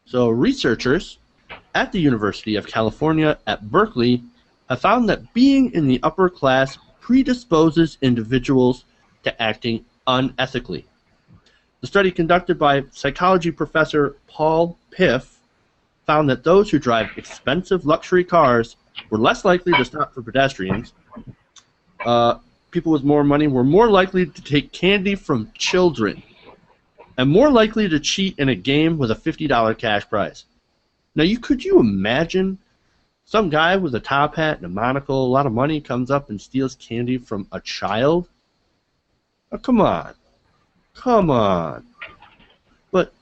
So researchers at the University of California at Berkeley have found that being in the upper class predisposes individuals to acting unethically. The study conducted by psychology professor Paul Piff found that those who drive expensive luxury cars were less likely to stop for pedestrians. People with more money were more likely to take candy from children and more likely to cheat in a game with a $50 cash prize. Now, could you imagine some guy with a top hat and a monocle, a lot of money, comes up and steals candy from a child? Oh, come on. Come on. But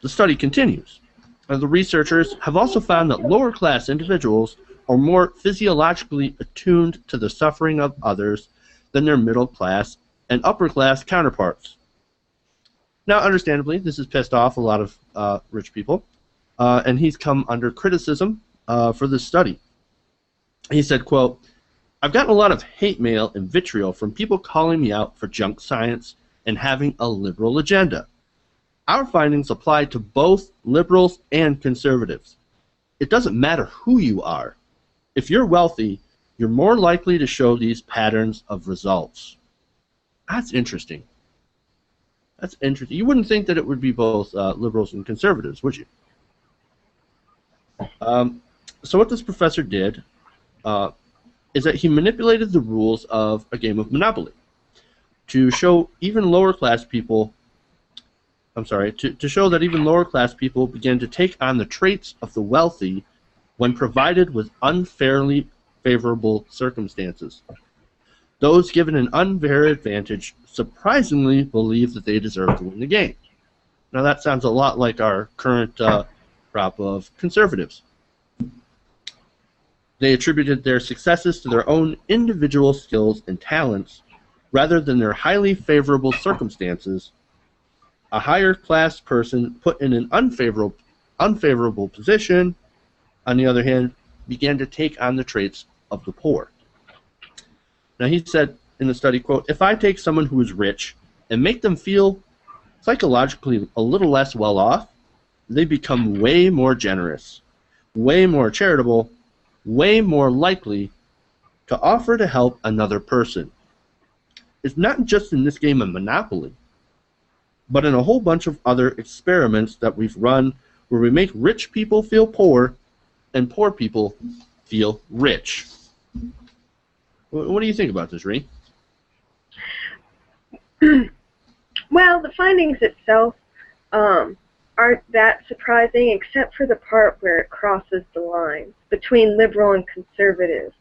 the study continues. The researchers have also found that lower-class individuals are more physiologically attuned to the suffering of others than their middle-class and upper-class counterparts. Now, understandably, this has pissed off a lot of rich people, and he's come under criticism for this study. He said, quote, "I've gotten a lot of hate mail and vitriol from people calling me out for junk science and having a liberal agenda. Our findings apply to both liberals and conservatives. It doesn't matter who you are. If you're wealthy, you're more likely to show these patterns of results." That's interesting. That's interesting. You wouldn't think that it would be both liberals and conservatives, would you? So what this professor did is that he manipulated the rules of a game of Monopoly to show even lower class people, to show that even lower class people began to take on the traits of the wealthy when provided with unfairly favorable circumstances. Those given an unfair advantage surprisingly believe that they deserve to win the game. Now that sounds a lot like our current crop of conservatives. They attributed their successes to their own individual skills and talents rather than their highly favorable circumstances. A higher class person put in an unfavorable position, on the other hand, began to take on the traits of the poor. Now he said in the study, quote, "If I take someone who is rich and make them feel psychologically a little less well off, they become way more generous, way more charitable, way more likely to offer to help another person." It's not just in this game of Monopoly, but in a whole bunch of other experiments that we've run where we make rich people feel poor and poor people feel rich. What do you think about this, Rhi? Well, the findings itself aren't that surprising, except for the part where it crosses the line between liberal and conservative.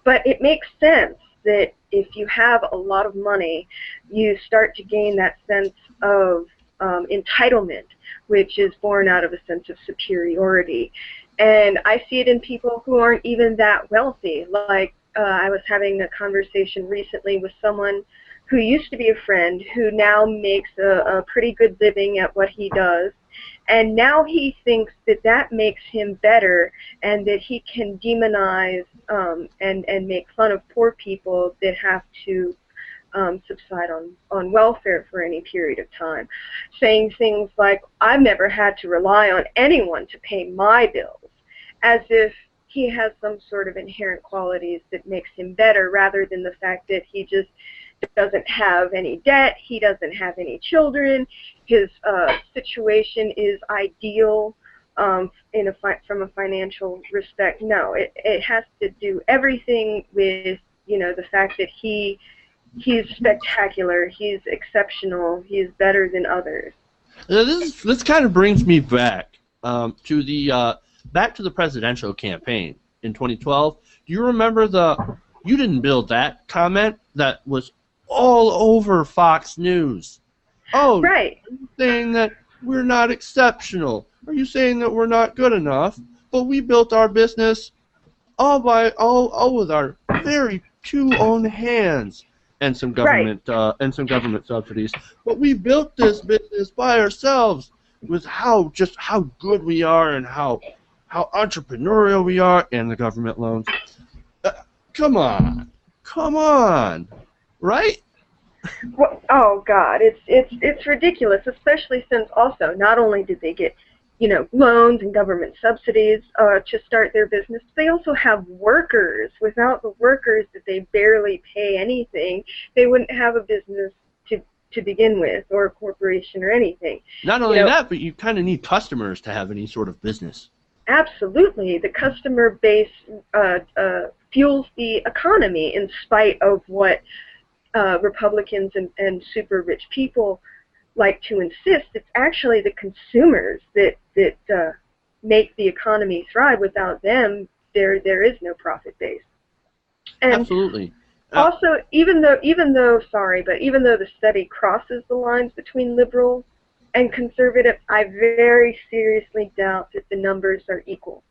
But it makes sense that if you have a lot of money, you start to gain that sense of entitlement, which is born out of a sense of superiority. And I see it in people who aren't even that wealthy. Like, I was having a conversation recently with someone who used to be a friend who now makes a pretty good living at what he does. And now he thinks that that makes him better and that he can demonize and make fun of poor people that have to subside on welfare for any period of time, saying things like, "I've never had to rely on anyone to pay my bills," as if he has some sort of inherent qualities that makes him better, rather than the fact that he just doesn't have any debt, he doesn't have any children, his situation is ideal from a financial respect. No, it has to do everything with, the fact that he's spectacular, he's exceptional, he's better than others. This kind of brings me back to the presidential campaign in 2012. Do you remember "you didn't build that" comment that was all over Fox News? Oh, right. Saying that we're not exceptional. Are you saying that we're not good enough? But we built our business all with our very two own hands and some government subsidies. But we built this business by ourselves with how good we are and how entrepreneurial we are, and the government loans. Come on, right? Well, oh God, it's ridiculous, especially since also not only did they get, loans and government subsidies to start their business, they also have workers. Without the workers that they barely pay anything, they wouldn't have a business to begin with, or a corporation or anything. Not only that, but you kind of need customers to have any sort of business. Absolutely, the customer base fuels the economy, in spite of what Republicans and super rich people like to insist. It's actually the consumers that make the economy thrive. Without them, there is no profit base. And Absolutely. Also, even though the study crosses the lines between liberal and conservative, I very seriously doubt that the numbers are equal.